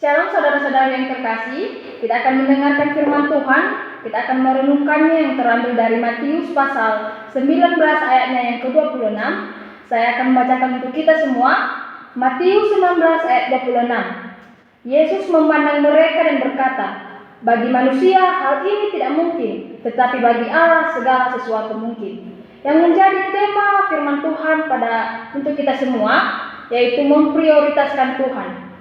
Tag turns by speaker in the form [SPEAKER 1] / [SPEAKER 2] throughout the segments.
[SPEAKER 1] Shalom saudara-saudara yang terkasih, kita akan mendengarkan firman Tuhan, kita akan merenungkannya yang terambil dari Matius pasal 19 ayatnya yang ke-26. Saya akan membacakan untuk kita semua, Matius 19 ayat 26. Yesus memandang mereka dan berkata, bagi manusia hal ini tidak mungkin, tetapi bagi Allah segala sesuatu mungkin. Yang menjadi tema firman Tuhan untuk kita semua, yaitu memprioritaskan Tuhan.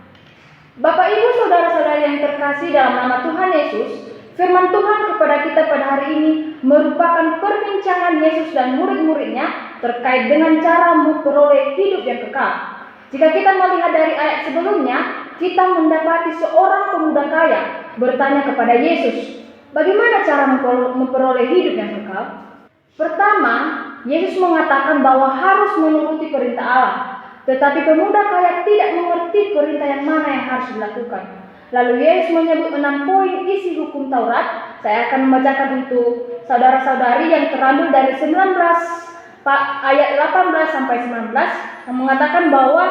[SPEAKER 1] Bapak Ibu saudara-saudara yang terkasih dalam nama Tuhan Yesus, firman Tuhan kepada kita pada hari ini merupakan perbincangan Yesus dan murid-muridnya terkait dengan cara memperoleh hidup yang kekal. Jika kita melihat dari ayat sebelumnya, kita mendapati seorang pemuda kaya bertanya kepada Yesus, bagaimana cara memperoleh hidup yang kekal? Pertama, Yesus mengatakan bahwa harus menuruti perintah Allah. Tetapi pemuda kaya tidak mengerti perintah yang mana yang harus dilakukan. Lalu Yesus menyebut 6 poin isi hukum Taurat. Saya akan membacakan untuk saudara-saudari yang terambil dari 19 ayat 18 sampai 19 yang mengatakan bahwa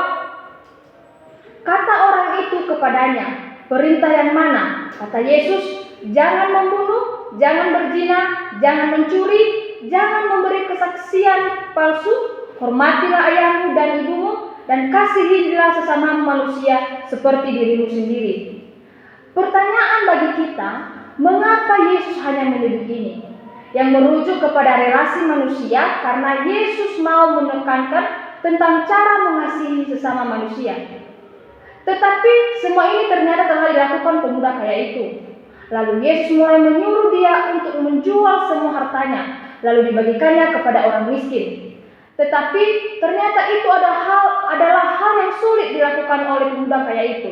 [SPEAKER 1] kata orang itu kepadanya, perintah yang mana? Kata Yesus, jangan membunuh, jangan berzina, jangan mencuri, jangan memberi kesaksian palsu, hormatilah ayahmu dan ibumu, dan kasihilah sesama manusia seperti dirimu sendiri. Pertanyaan bagi kita, mengapa Yesus hanya menyebut ini? Yang merujuk kepada relasi manusia karena Yesus mau menekankan tentang cara mengasihi sesama manusia. Tetapi semua ini ternyata telah dilakukan pemuda kaya itu. Lalu Yesus mulai menyuruh dia untuk menjual semua hartanya, lalu dibagikannya kepada orang miskin. Tetapi ternyata itu adalah hal yang sulit dilakukan oleh pemuda kaya itu.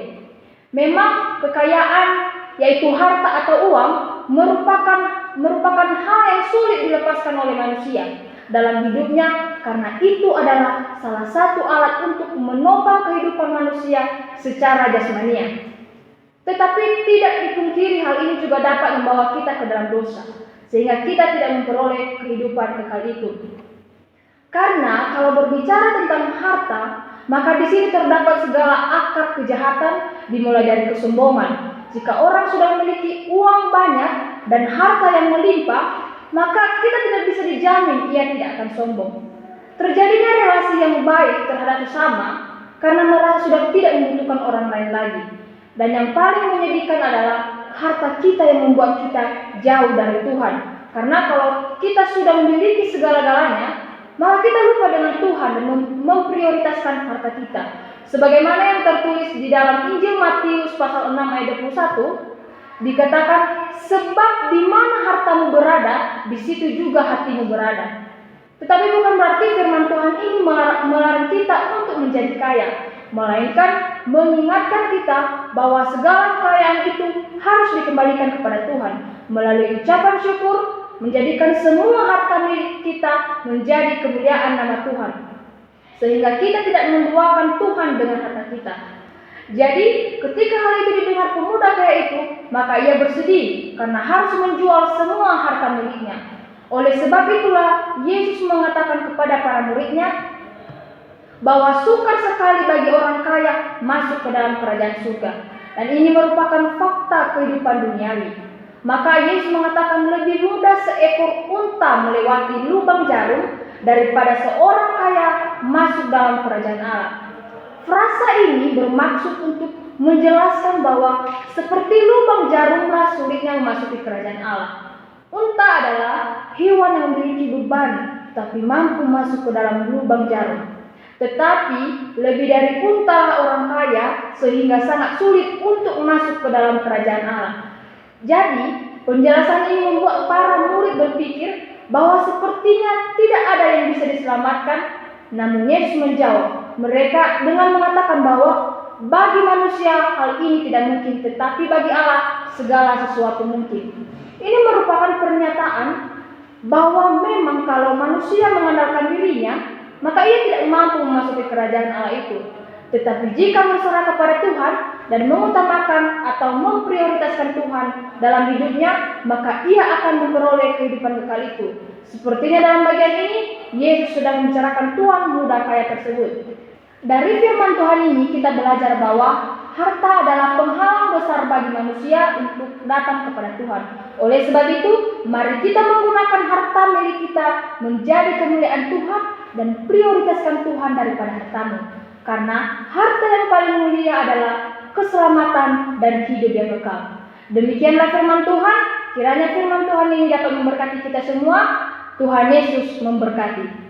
[SPEAKER 1] Memang kekayaan, yaitu harta atau uang, merupakan hal yang sulit dilepaskan oleh manusia dalam hidupnya, karena itu adalah salah satu alat untuk menopang kehidupan manusia secara jasmania. Tetapi tidak dipungkiri hal ini juga dapat membawa kita ke dalam dosa, sehingga kita tidak memperoleh kehidupan kekal itu. Karena kalau berbicara tentang harta, maka di sini terdapat segala akar kejahatan, dimulai dari kesombongan. Jika orang sudah memiliki uang banyak dan harta yang melimpah, maka kita tidak bisa dijamin ia tidak akan sombong. Terjadinya relasi yang baik terhadap sesama karena merasa sudah tidak membutuhkan orang lain lagi. Dan yang paling menyedihkan adalah harta kita yang membuat kita jauh dari Tuhan. Karena kalau kita sudah memiliki segala-galanya, maka kita lupa dengan Tuhan dan memprioritaskan harta kita. Sebagaimana yang tertulis di dalam Injil Matius pasal 6 ayat 21, dikatakan, sebab di mana hartamu berada, di situ juga hatimu berada. Tetapi bukan berarti firman Tuhan ini melarang kita untuk menjadi kaya, melainkan mengingatkan kita bahwa segala kekayaan itu harus dikembalikan kepada Tuhan melalui ucapan syukur, menjadikan semua harta milik kita menjadi kemuliaan nama Tuhan, sehingga kita tidak menduakan Tuhan dengan harta kita. Jadi ketika hal itu didengar pemuda kaya itu, maka ia bersedih karena harus menjual semua harta miliknya. Oleh sebab itulah Yesus mengatakan kepada para muridnya bahwa sukar sekali bagi orang kaya masuk ke dalam kerajaan surga, dan ini merupakan fakta kehidupan duniawi. Maka Yesus mengatakan lebih mudah seekor unta melewati lubang jarum daripada seorang kaya masuk dalam kerajaan Allah. Frasa ini bermaksud untuk menjelaskan bahwa seperti lubang jarumlah sulitnya memasuki kerajaan Allah. Unta adalah hewan yang memiliki beban, tapi mampu masuk ke dalam lubang jarum. Tetapi lebih dari unta orang kaya sehingga sangat sulit untuk masuk ke dalam kerajaan Allah. Jadi, penjelasan ini membuat para murid berpikir bahwa sepertinya tidak ada yang bisa diselamatkan. Namun Yesus menjawab mereka dengan mengatakan bahwa bagi manusia hal ini tidak mungkin, tetapi bagi Allah segala sesuatu mungkin. Ini merupakan pernyataan bahwa memang kalau manusia mengandalkan dirinya, maka ia tidak mampu memasuki kerajaan Allah itu. Tetapi jika berserah kepada Tuhan dan mengutamakan atau memprioritaskan Tuhan dalam hidupnya, maka ia akan memperoleh kehidupan kekal itu. Sepertinya dalam bagian ini, Yesus sedang membicarakan tuan muda kaya tersebut. Dari firman Tuhan ini kita belajar bahwa harta adalah penghalang besar bagi manusia untuk datang kepada Tuhan. Oleh sebab itu, mari kita menggunakan harta milik kita menjadi kemuliaan Tuhan dan prioritaskan Tuhan daripada hartamu. Karena harta yang paling mulia adalah keselamatan dan hidup yang kekal. Demikianlah firman Tuhan. Kiranya firman Tuhan ini dapat memberkati kita semua. Tuhan Yesus memberkati.